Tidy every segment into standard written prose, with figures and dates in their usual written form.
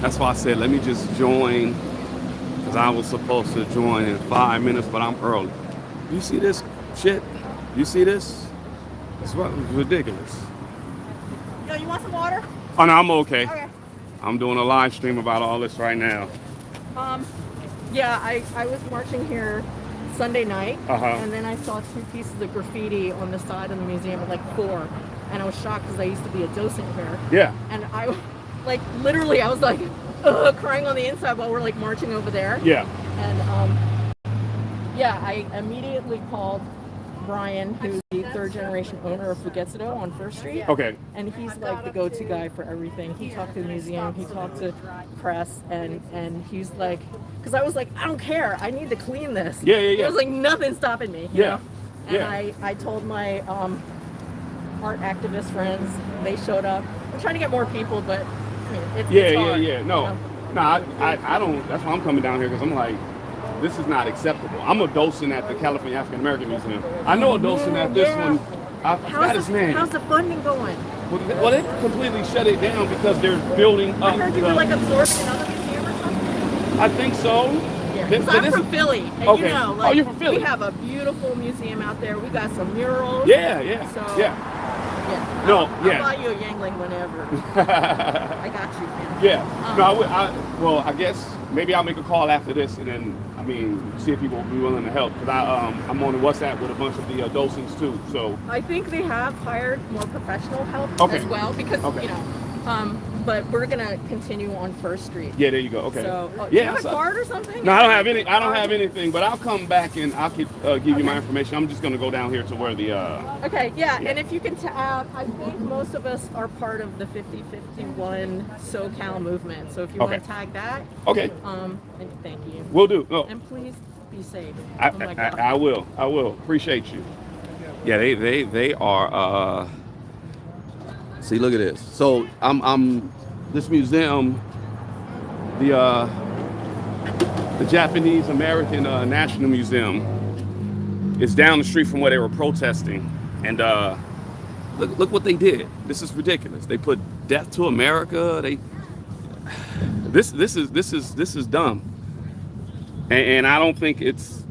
That's why I said, let me just join, because I was supposed to join in 5 minutes, but I'm early. You see this shit? You see this? It's ridiculous. Yo, you want some water? Oh, no, I'm okay. Okay. I'm doing a live stream about all this right now. Yeah, I was marching here Sunday night, Uh-huh. and then I saw 2 pieces of graffiti on the side of the museum, like 4, and I was shocked because I used to be a docent here. Yeah. And I, like, literally, I was like, crying on the inside while we're like marching over there. Yeah. And yeah, I immediately called Brian, who's the 3rd generation owner of Fugetsudo on First Street. Okay. And he's like the go-to guy for everything. He talked to the museum, he talked to press, and he's like, because I was like, I don't care, I need to clean this. Yeah. There was like nothing stopping me. You know? And Yeah. I told my art activist friends, they showed up. I'm trying to get more people, but I mean, it's hard, No, you know? no, I don't. That's why I'm coming down here, because I'm like, this is not acceptable. I'm a docent at the California African American Museum. I know a docent at this one. I forgot his name. How's the funding going? Well, they completely shut it down because they're building up. I heard you were like absorbed in another museum or something. I think so. Yeah, 'cause I'm from Philly, and Okay. you know, Oh, like, you're from Philly. we have a beautiful museum out there. We got some murals. Yeah. So, Yeah. yeah. No, I'll buy you a Yangling whenever. I got you, man. Yeah. No, well, I guess maybe I'll make a call after this, and then, I mean, see if people will be willing to help. Because I'm on the WhatsApp with a bunch of the docents too. So I think they have hired more professional help as well, because you know. But we're gonna continue on First Street. Yeah, there you go. Okay. So, do yeah, you have a card or something? No, I don't have any. I don't have anything. But I'll come back and I'll give you my information. I'm just gonna go down here to where the. Okay. Yeah. And if you can, I think most of us are part of the 5051 SoCal movement. So if you want to tag that. Okay. And thank you. Will do. Oh. And please be safe. Oh my God. I will. I will. Appreciate you. Yeah, they are. See, look at this. So I'm this museum, the Japanese American National Museum, is down the street from where they were protesting, and look what they did. This is ridiculous. They put "Death to America." This is dumb, and I don't think it's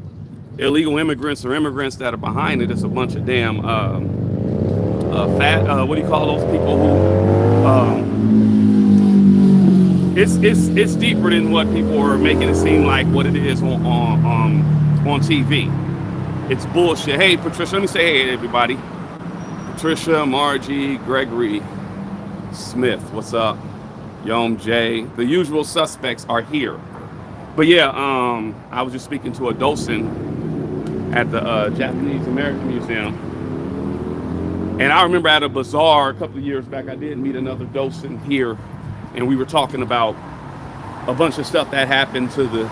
illegal immigrants or immigrants that are behind it. It's a bunch of damn what do you call those people who it's deeper than what people are making it seem like what it is on TV. It's bullshit. Hey Patricia, let me say hey to everybody. Patricia, Margie, Gregory, Smith, what's up? Yom J. The usual suspects are here. But yeah, I was just speaking to a docent at the Japanese American Museum. And I remember at a bazaar a couple of years back, I did meet another docent here, and we were talking about a bunch of stuff that happened to the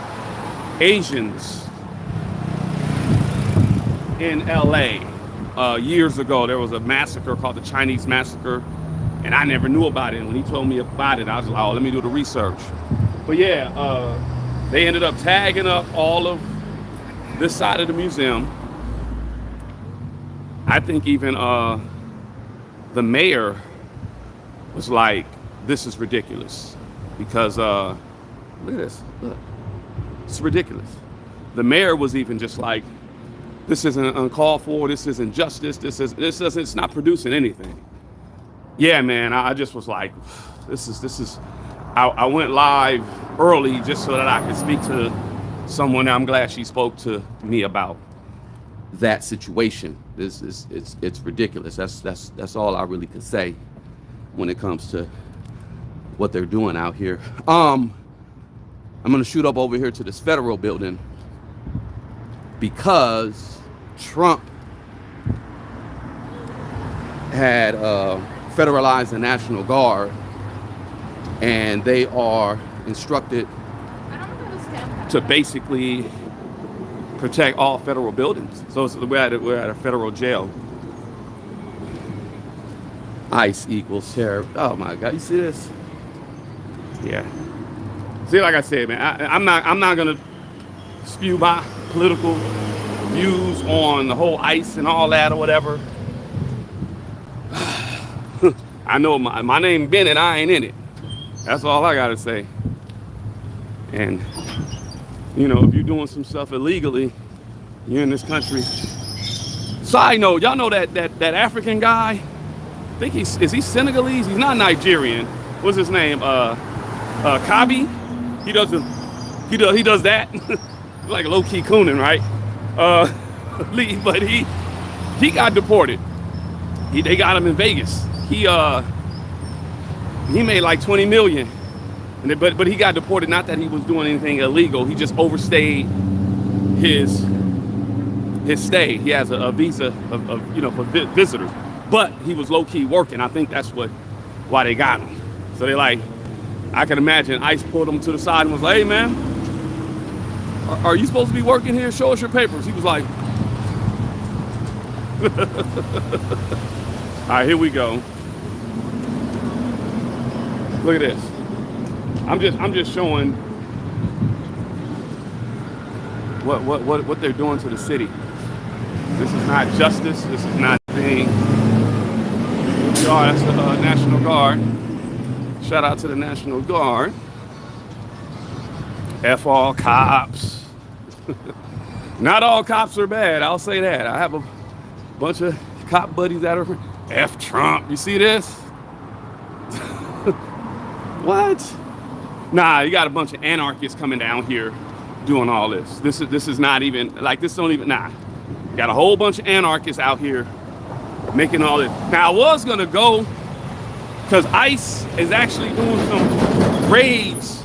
Asians in LA. Years ago, there was a massacre called the Chinese Massacre, and I never knew about it. And when he told me about it, I was like, oh, let me do the research. But yeah, they ended up tagging up all of this side of the museum. I think even the mayor was like, this is ridiculous, because look at this, look, it's ridiculous. The mayor was even just like, this isn't uncalled for, this isn't justice, it's not producing anything. Yeah, man, I just was like, this is I went live early just so that I could speak to someone. I'm glad she spoke to me about that situation. It's ridiculous. That's all I really could say when it comes to what they're doing out here. I'm gonna shoot up over here to this federal building because Trump had federalized the National Guard, and they are instructed to basically protect all federal buildings. So we're at a federal jail. ICE equals terror. Oh my God, you see this? Yeah. See, like I said, man, I'm not gonna spew my political views on the whole ICE and all that or whatever. I know my name Bennett, I ain't in it. That's all I gotta say. And you know, if you're doing some stuff illegally, you're in this country. Side note, y'all know that African guy? I think is he Senegalese? He's not Nigerian. What's his name? Kabi. He does that. Like a low-key cooning, right? But he got deported. They got him in Vegas. He made like 20 million. But he got deported, not that he was doing anything illegal. He just overstayed his stay. He has a visa of you know, for visitors. But he was low-key working. I think that's why they got him. So they like, I can imagine ICE pulled him to the side and was like, hey man, are you supposed to be working here? Show us your papers. He was like, all right, here we go. Look at this. I'm just showing what they're doing to the city. This is not justice. This is not thing. Oh, that's the National Guard. Shout out to the National Guard. F all cops. Not all cops are bad. I'll say that. I have a bunch of cop buddies that are F Trump. You see this? What? Nah, you got a bunch of anarchists coming down here doing all this. This is not even like this. Don't even nah. Got a whole bunch of anarchists out here making all this. Now I was gonna go because ICE is actually doing some raids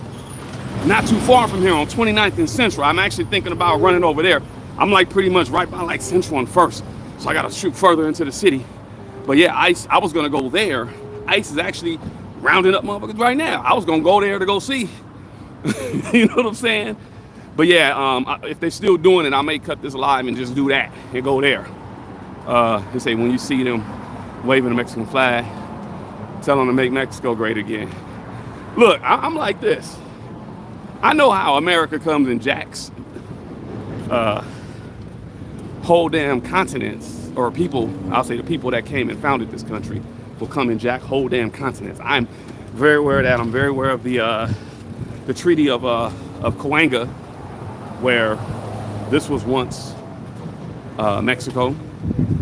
not too far from here on 29th and Central. I'm actually thinking about running over there. I'm like pretty much right by like Central and First, so I gotta shoot further into the city. But yeah, ICE. I was gonna go there. ICE is actually rounding up motherfuckers right now. I was gonna go there to go see. You know what I'm saying? But yeah, if they're still doing it, I may cut this live and just do that and go there. And say when you see them waving the Mexican flag, tell them to make Mexico great again. Look, I'm like this. I know how America comes in jacks whole damn continents, or people, I'll say the people that came and founded this country will come and jack whole damn continents. I'm very aware of that. I'm very aware of the Treaty of Cahuenga, where this was once Mexico,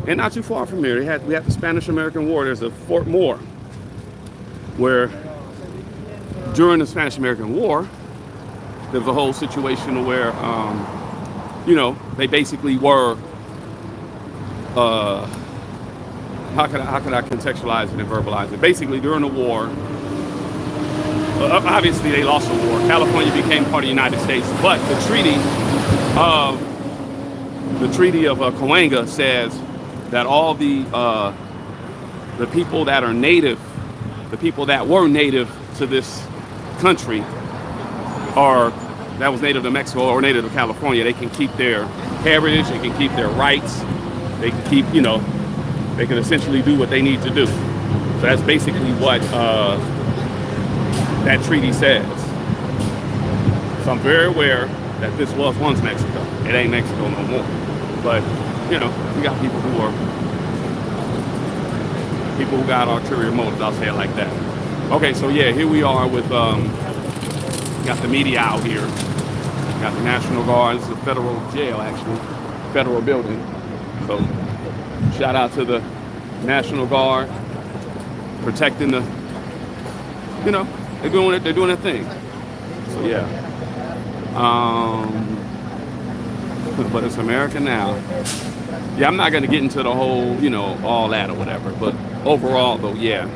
and not too far from here. We had the Spanish-American War. There's a Fort Moore, where during the Spanish-American War, there was a whole situation where, you know, they basically were. How could I contextualize it and verbalize it? Basically, during the war, obviously they lost the war. California became part of the United States, but the Treaty of Cahuenga says that all the people that are native, the people that were native to this country, or that was native to Mexico or native to California, they can keep their heritage, they can keep their rights, they can keep, you know, they can essentially do what they need to do. So that's basically what that treaty says. So I'm very aware that this was once Mexico. It ain't Mexico no more. But, you know, we got people who got ulterior motives, I'll say it like that. Okay, so yeah, here we are with, got the media out here. Got the National Guard. This is a federal jail, actually. Federal building. So shout out to the National Guard protecting the, you know, they're doing their thing. So yeah. But it's America now. Yeah, I'm not gonna get into the whole, you know, all that or whatever. But overall though, yeah.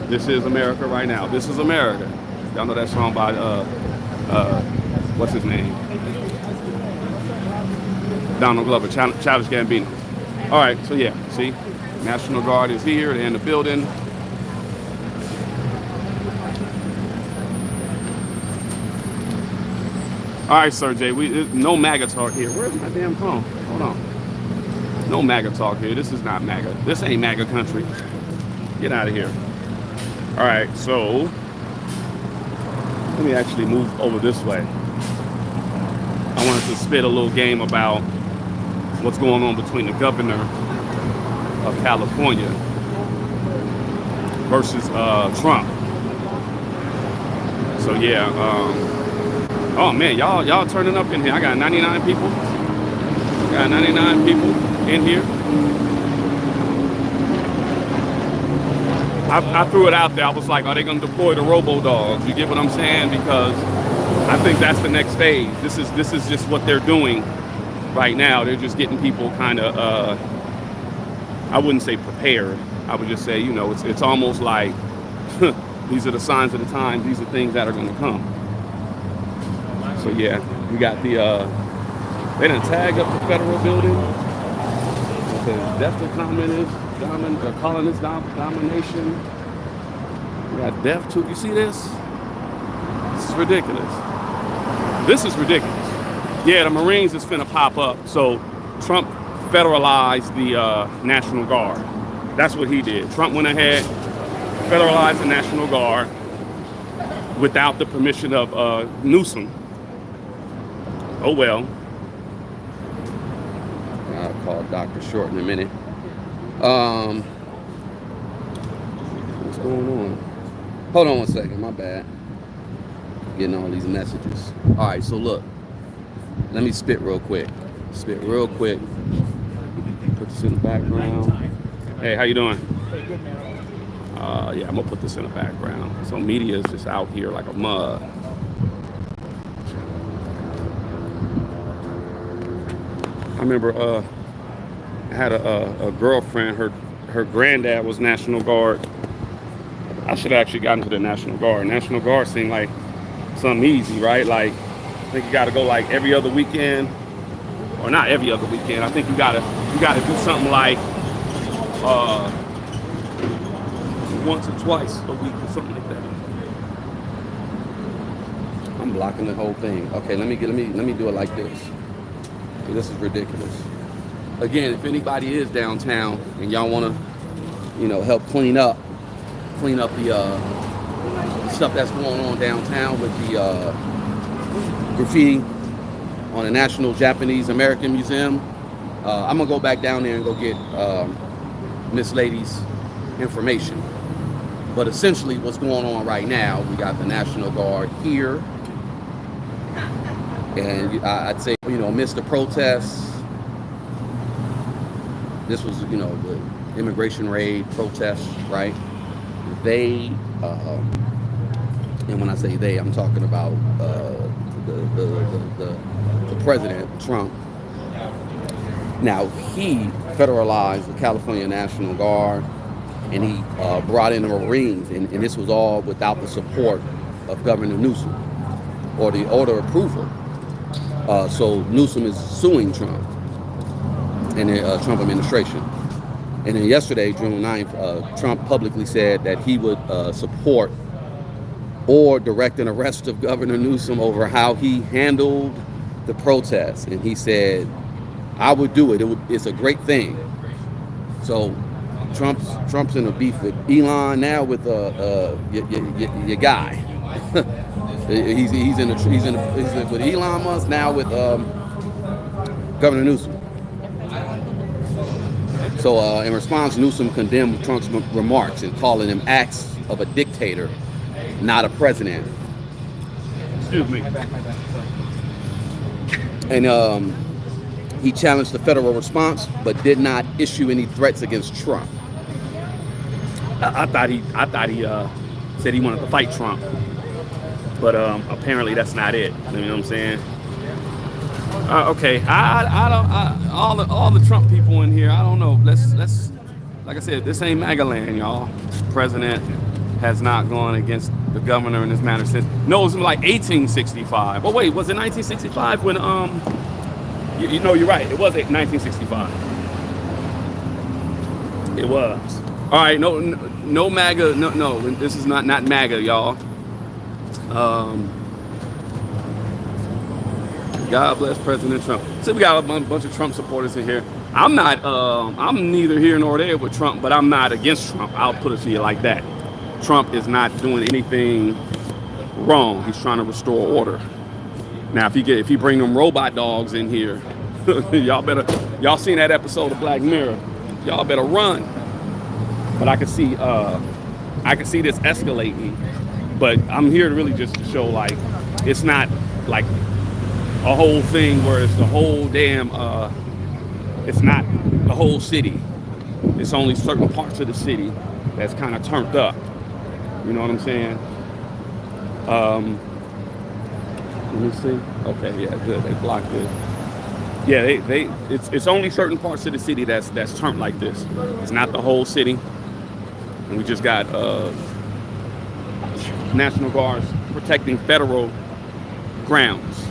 This is America right now. This is America. Y'all know that song by what's his name? Donald Glover, Childish Gambino. All right, so yeah, see, National Guard is here, they're in the building. All right, Sir Jay, no MAGA talk here. Where's my damn phone? Hold on. No MAGA talk here. This is not MAGA. This ain't MAGA country. Get out of here. All right, so let me actually move over this way. I wanted to spit a little game about what's going on between the governor of California versus Trump. So yeah, oh man, y'all turning up in here. I got 99 people. Got 99 people in here. I threw it out there. I was like, are they going to deploy the robo dogs? You get what I'm saying? Because I think that's the next phase. This is just what they're doing right now. They're just getting people kind of, I wouldn't say prepared. I would just say, you know, it's almost like these are the signs of the times. These are things that are going to come. So yeah, we got the, they done tag up the federal building. It says death to colonist domination. We got death to, you see this? This is ridiculous. This is ridiculous. Yeah, the Marines is finna pop up. So Trump federalized the National Guard. That's what he did. Trump went ahead, federalized the National Guard without the permission of Newsom. Oh well. I'll call Dr. Short in a minute. What's going on? Hold on one second, my bad. Getting all these messages. All right, so look. Let me spit real quick. Put this in the background. Hey, how you doing? Yeah, I'm gonna put this in the background. So media is just out here like a mug. I remember I had a girlfriend, her granddad was National Guard. I should have actually gotten to the National Guard. National Guard seemed like something easy, right? Like, I think you gotta go like every other weekend, or not every other weekend. I think you gotta do something like once or twice a week or something like that. I'm blocking the whole thing. Okay, let me do it like this. This is ridiculous. Again, if anybody is downtown and y'all want to, you know, help clean up the stuff that's going on downtown with the graffiti on the National Japanese American Museum, I'm gonna go back down there and go get Miss Lady's information. But essentially, what's going on right now, we got the National Guard here, and I'd say, you know, amidst the protests. This was, you know, the immigration raid protests, right? They, and when I say they, I'm talking about the president, Trump. Now, he federalized the California National Guard, and he brought in the Marines, and this was all without the support of Governor Newsom or the order approval. So Newsom is suing Trump and the Trump administration. And then yesterday, June 9th, Trump publicly said that he would support or direct an arrest of Governor Newsom over how he handled the protests. And he said, I would do it. It's a great thing. So Trump's in a beef with Elon now with your guy. he's with Elon Musk now with Governor Newsom. So in response, Newsom condemned Trump's remarks and calling them acts of a dictator, not a president. Excuse me. And he challenged the federal response, but did not issue any threats against Trump. I thought he said he wanted to fight Trump, but apparently that's not it. You know what I'm saying? Okay, all the Trump people in here, I don't know. Let's like I said, this ain't MAGA land, y'all. The president has not gone against the governor in this matter since. No, it was like 1865. Oh wait, was it 1965 when you know, you're right. It was 1965. It was. All right, no MAGA. No. This is not MAGA, y'all. God bless President Trump. So we got a bunch of Trump supporters in here. I'm neither here nor there with Trump, but I'm not against Trump. I'll put it to you like that. Trump is not doing anything wrong. He's trying to restore order. Now, if he bring them robot dogs in here, y'all seen that episode of Black Mirror? Y'all better run. But I can see this escalating But I'm here to really just to show like it's not like a whole thing where it's the whole damn it's not the whole city. It's only certain parts of the city that's kind of turned up. You know what I'm saying? Let me see. Okay, yeah, good. They blocked it. Yeah, it's only certain parts of the city that's turned like this. It's not the whole city. And we just got National Guards protecting federal grounds.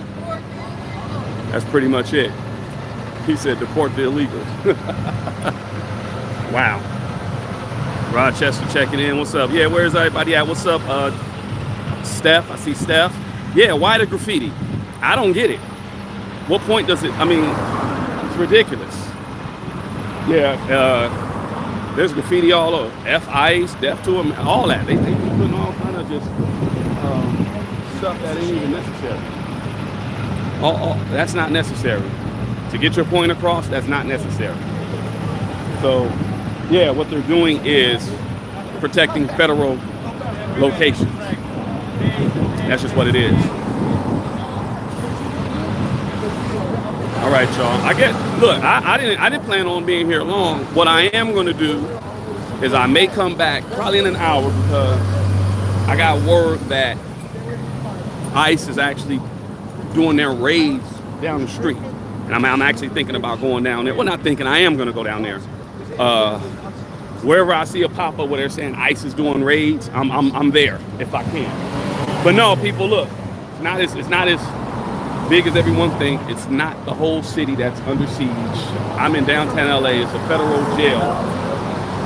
That's pretty much it. He said deport the illegals. Wow. Rochester checking in. What's up? Yeah, where's everybody at? What's up? Steph. I see Steph. Yeah, why the graffiti? I don't get it. What point does it? I mean, it's ridiculous. Yeah, there's graffiti all over. F-ICE, death to them, all that. They be putting all kind of just stuff that ain't even necessary. That's not necessary. To get your point across, that's not necessary. So, yeah, what they're doing is protecting federal locations. That's just what it is. All right, y'all. Look, I didn't plan on being here long. What I am going to do is I may come back probably in an hour because I got word that ICE is actually doing their raids down the street. And I'm actually thinking about going down there. Well, not thinking, I am going to go down there. Wherever I see a pop-up where they're saying ICE is doing raids, I'm there if I can. But no, people, look, it's not as big as everyone thinks. It's not the whole city that's under siege. I'm in downtown LA. It's a federal jail.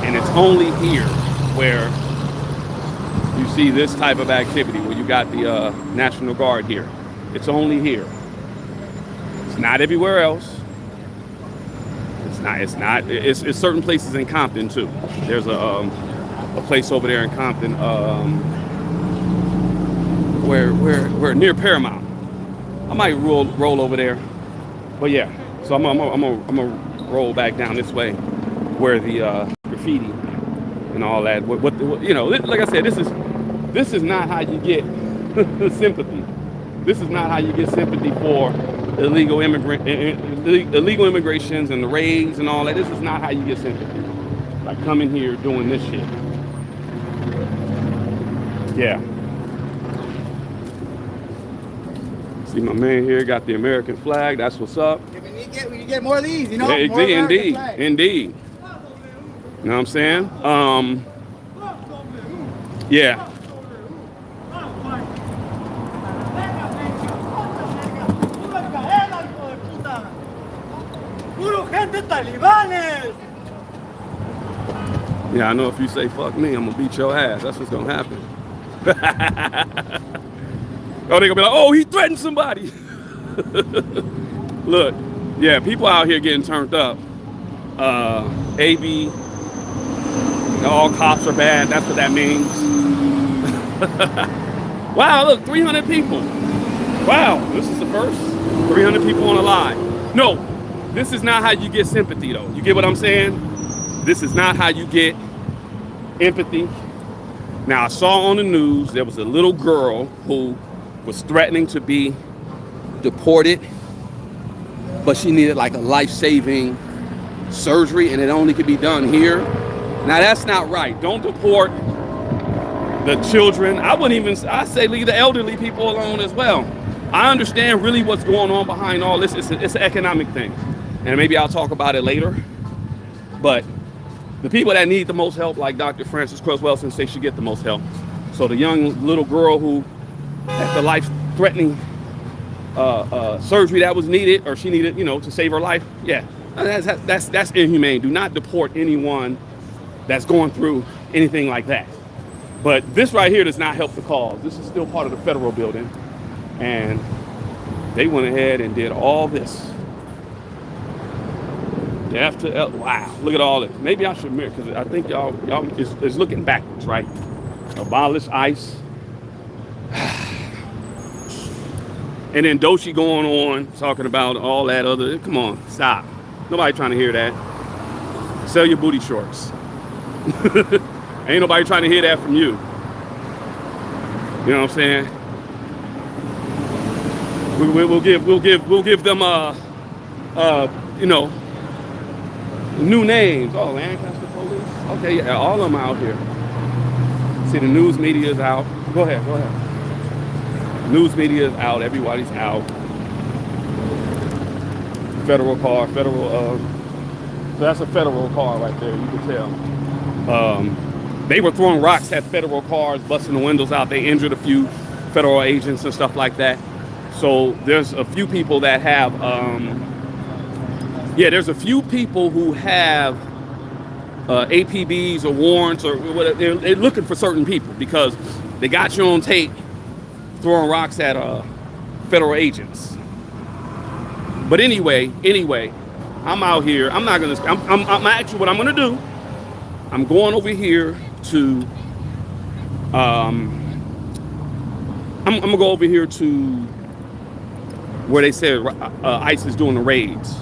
And it's only here where you see this type of activity, where you got the National Guard here. It's only here. It's not everywhere else. It's certain places in Compton too. There's a place over there in Compton where near Paramount. I might roll over there, but yeah. So I'm gonna roll back down this way, where the graffiti and all that. What you know? Like I said, this is not how you get sympathy. This is not how you get sympathy for illegal immigrations and the raids and all that. This is not how you get sympathy. Like coming here doing this shit. Yeah. See my man here got the American flag. That's what's up. Yeah, we need to get more of these, you know? Yeah, more indeed. You know what I'm saying? Yeah. Yeah, I know if you say fuck me, I'm gonna beat your ass. That's what's gonna happen. Oh, they gonna be like, oh, he threatened somebody. Look, yeah, people out here getting turned up. AB, all cops are bad. That's what that means. Wow, look, 300 people. Wow, this is the first 300 people on a live. No, this is not how you get sympathy, though. You get what I'm saying? This is not how you get empathy. Now, I saw on the news there was a little girl who was threatening to be deported, but she needed like a life-saving surgery, and it only could be done here. Now, that's not right. Don't deport the children. I say leave the elderly people alone as well. I understand really what's going on behind all this. It's an economic thing, and maybe I'll talk about it later. But the people that need the most help, like Dr. Francis Cresswell say, should get the most help. So the young little girl who had the life-threatening surgery that was needed, or she needed, to save her life. Yeah, that's inhumane. Do not deport anyone that's going through anything like that. But this right here does not help the cause. This is still part of the federal building, and they went ahead and did all this. Death to wow! Look at all this. Maybe I should mirror, because I think y'all is looking backwards, right? Abolish ICE. And then Doshi going on talking about all that other. Come on, stop. Nobody trying to hear that. Sell your booty shorts. Ain't nobody trying to hear that from you. You know what I'm saying? We'll give them you know, new names. Oh, Lancaster Police. Okay, yeah, all of them out here. See, the news media is out. Go ahead. News media is out. Everybody's out. Federal car, so that's a federal car right there. You can tell. They were throwing rocks at federal cars, busting the windows out. They injured a few federal agents and stuff like that. So there's a few people that have, there's a few people who have APBs or warrants or whatever. They're looking for certain people because they got you on tape throwing rocks at federal agents. But anyway, I'm out here. I'm actually, what I'm gonna do, I'm going over here to, I'm gonna go over here to where they said ICE is doing the raids.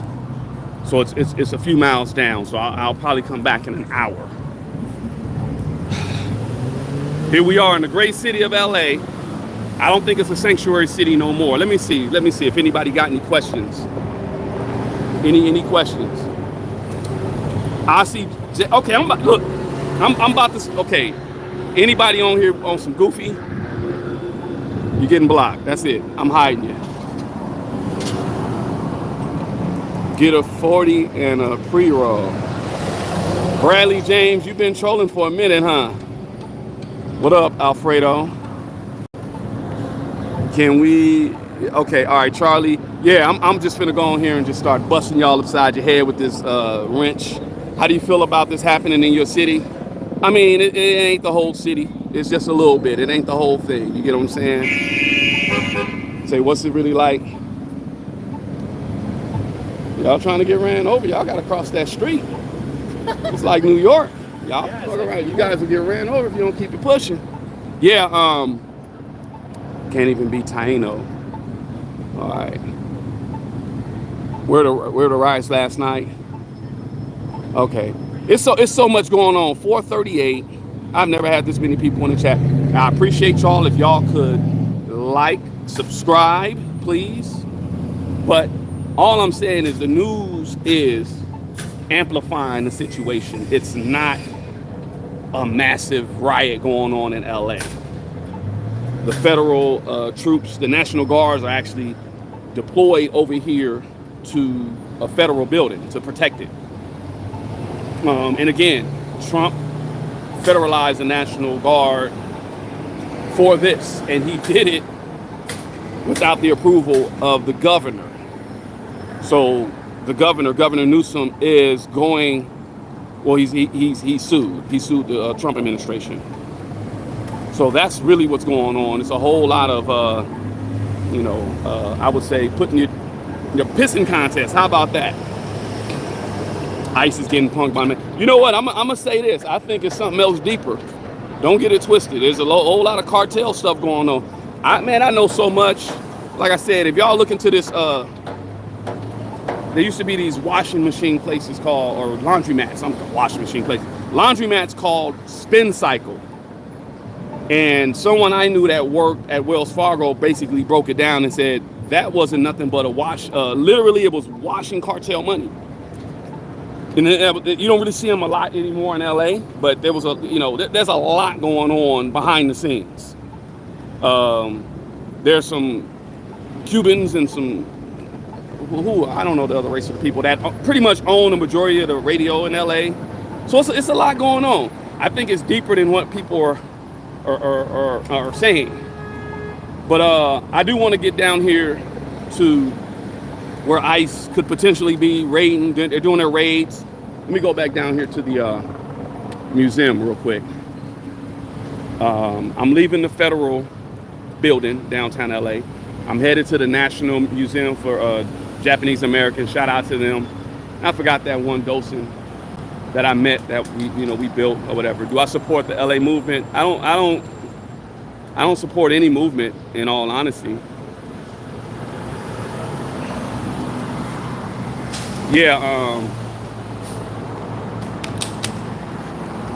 So it's a few miles down. So I'll probably come back in an hour. Here we are in the great city of LA. I don't think it's a sanctuary city no more. Let me see if anybody got any questions. Any questions? I see. Okay, I'm about to. Okay, anybody on here on some goofy? You're getting blocked. That's it. I'm hiding you. Get a 40 and a pre-roll. Bradley James, you've been trolling for a minute, huh? What up, Alfredo? Can we? Okay, all right, Charlie. Yeah, I'm just finna go on here and just start busting y'all upside your head with this wrench. How do you feel about this happening in your city? I mean, it ain't the whole city. It's just a little bit. It ain't the whole thing. You get what I'm saying? Say, what's it really like? Y'all trying to get ran over? Y'all gotta cross that street. It's like New York. Y'all fuck around. You guys will get ran over if you don't keep it pushing. Yeah, can't even be Taino. All right. Where the riots last night? Okay. It's so much going on. 438. I've never had this many people in the chat. I appreciate y'all if y'all could like, subscribe, please. But all I'm saying is the news is amplifying the situation. It's not a massive riot going on in LA. The federal troops, the National Guards are actually deployed over here to a federal building to protect it. And again, Trump federalized the National Guard for this, and he did it without the approval of the governor. So the Governor Newsom, is going. Well, he sued. He sued the Trump administration. So that's really what's going on. It's a whole lot of, I would say, putting your pissing contest. How about that? ICE is getting punked by me. You know what? I'm gonna say this. I think it's something else deeper. Don't get it twisted. There's a whole lot of cartel stuff going on. I know so much. Like I said, if y'all look into this, there used to be these washing machine places called, or laundromats. Washing machine places. Laundromats called Spin Cycle. And someone I knew that worked at Wells Fargo basically broke it down and said that wasn't nothing but a wash. Literally, it was washing cartel money. And you don't really see them a lot anymore in LA, but there was there's a lot going on behind the scenes. There's some Cubans and some who I don't know the other race of people that pretty much own the majority of the radio in LA. So it's a lot going on. I think it's deeper than what people are saying. But I do want to get down here to where ICE could potentially be raiding. They're doing their raids. Let me go back down here to the museum real quick. I'm leaving the federal building downtown LA. I'm headed to the National Museum for Japanese Americans. Shout out to them. I forgot that one docent that I met that we built or whatever. Do I support the LA movement? I don't support any movement, in all honesty. Yeah,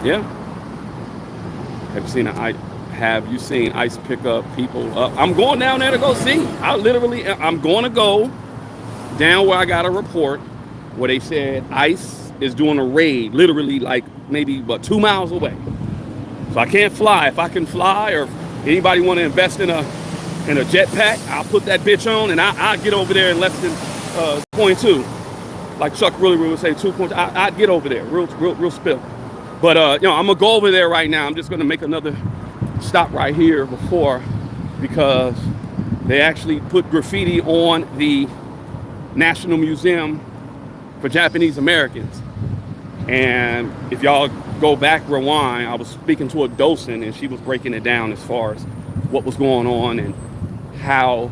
yeah. Have you seen have you seen ICE pick up people up? I'm going down there to go see. I'm going to go down where I got a report where they said ICE is doing a raid, literally like maybe about 2 miles away. So I can't fly. If I can fly, or if anybody want to invest in a jetpack, I'll put that bitch on and I'll get over there in less than 0.2. Like Chuck really would say, 2.2. I'd get over there, real spill. But I'm gonna go over there right now. I'm just gonna make another stop right here before, because they actually put graffiti on the National Museum for Japanese Americans. And if y'all go back, rewind, I was speaking to a docent and she was breaking it down as far as what was going on and how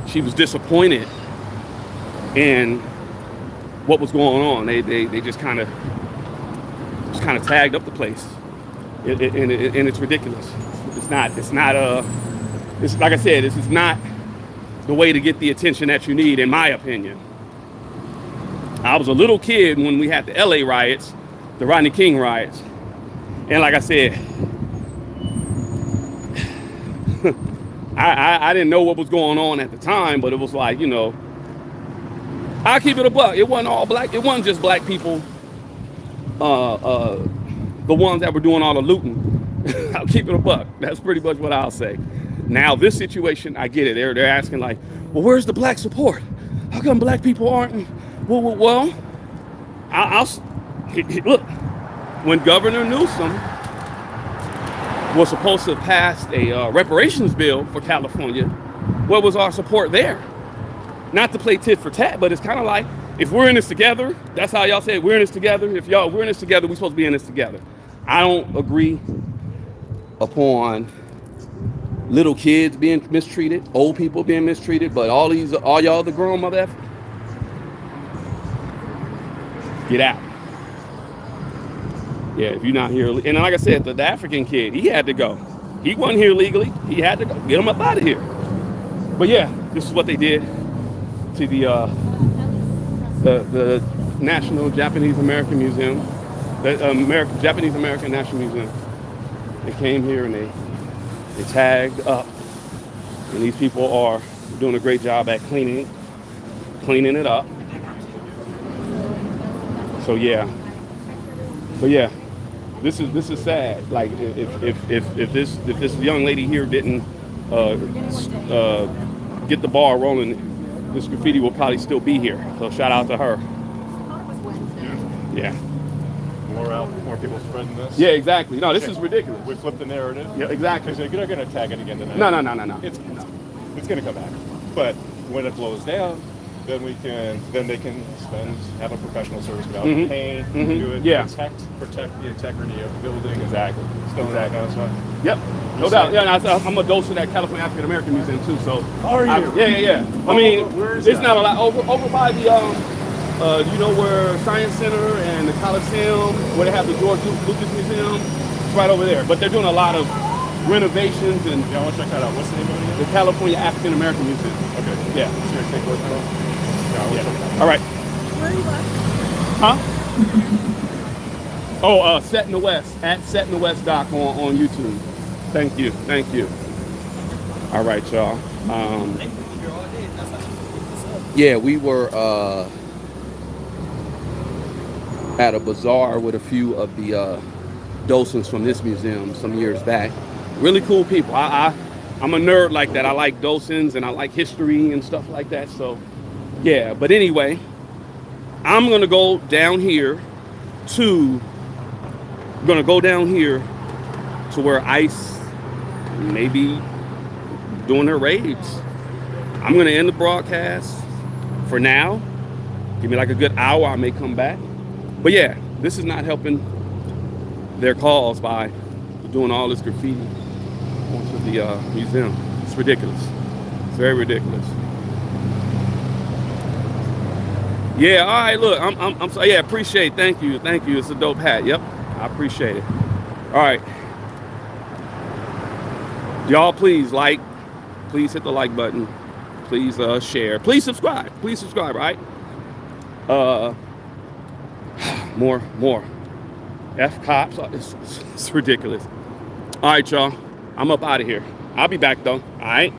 she was disappointed in what was going on. They just kind of tagged up the place, and it's ridiculous. It's like I said, this is not the way to get the attention that you need, in my opinion. I was a little kid when we had the LA riots, the Rodney King riots. And like I said, I didn't know what was going on at the time, but it was like, I'll keep it a buck. It wasn't all black. It wasn't just black people, the ones that were doing all the looting. I'll keep it a buck. That's pretty much what I'll say. Now, this situation, I get it. They're asking like, well, where's the black support? How come black people aren't? Well, I'll look. When Governor Newsom was supposed to pass a reparations bill for California, what was our support there? Not to play tit for tat, but it's kind of like, if we're in this together, that's how y'all say it, we're in this together. If we're in this together, we're supposed to be in this together. I don't agree upon little kids being mistreated, old people being mistreated, but all y'all the grown mother effers, get out. Yeah, if you're not here, and like I said, the African kid, he had to go. He wasn't here legally. He had to go. Get him up out of here. But yeah, this is what they did to the National Japanese American Museum, the Japanese American National Museum. They came here and they tagged up, and these people are doing a great job at cleaning it up. So yeah, but yeah, this is sad. Like if this young lady here didn't get the ball rolling, this graffiti will probably still be here. So shout out to her. Yeah. More people spreading this. Yeah, exactly. No, this is ridiculous. We flip the narrative. Yeah, exactly. Because they're going to tag it again tonight. No. It's going to come back. But when it blows down, then they can have a professional service without pain, do it, protect the integrity of the building. Exactly. Stone, that kind of stuff. Yep. No doubt. Yeah, I'm a docent at California African American Museum too. So. Are you? Yeah. I mean, where's it's that? not a lot over by the where Science Center and the Coliseum, where they have the George Lucas Museum. It's right over there. But they're doing a lot of renovations and. Yeah, I want to check that out. What's the name of it again? The California African American Museum. Okay. Yeah. Just gonna take a look at it. Yeah. All right. Where are you at? Huh? Oh, Set in the West, at Set in the West Doc on YouTube. Thank you. All right, y'all. Yeah, we were at a bazaar with a few of the docents from this museum some years back. Really cool people. I'm a nerd like that. I like docents and I like history and stuff like that. So, yeah. But anyway, I'm gonna go down here to where ICE may be doing their raids. I'm gonna end the broadcast for now. Give me like a good hour, I may come back. But yeah, this is not helping their cause by doing all this graffiti onto the museum. It's ridiculous. It's very ridiculous. Yeah, all right, look, I'm sorry. Yeah, appreciate it. Thank you. It's a dope hat. Yep, I appreciate it. All right. Y'all, please hit the like button. Please share. Please subscribe. Right? More. F cops. It's ridiculous. All right, y'all. I'm up out of here. I'll be back though. All right.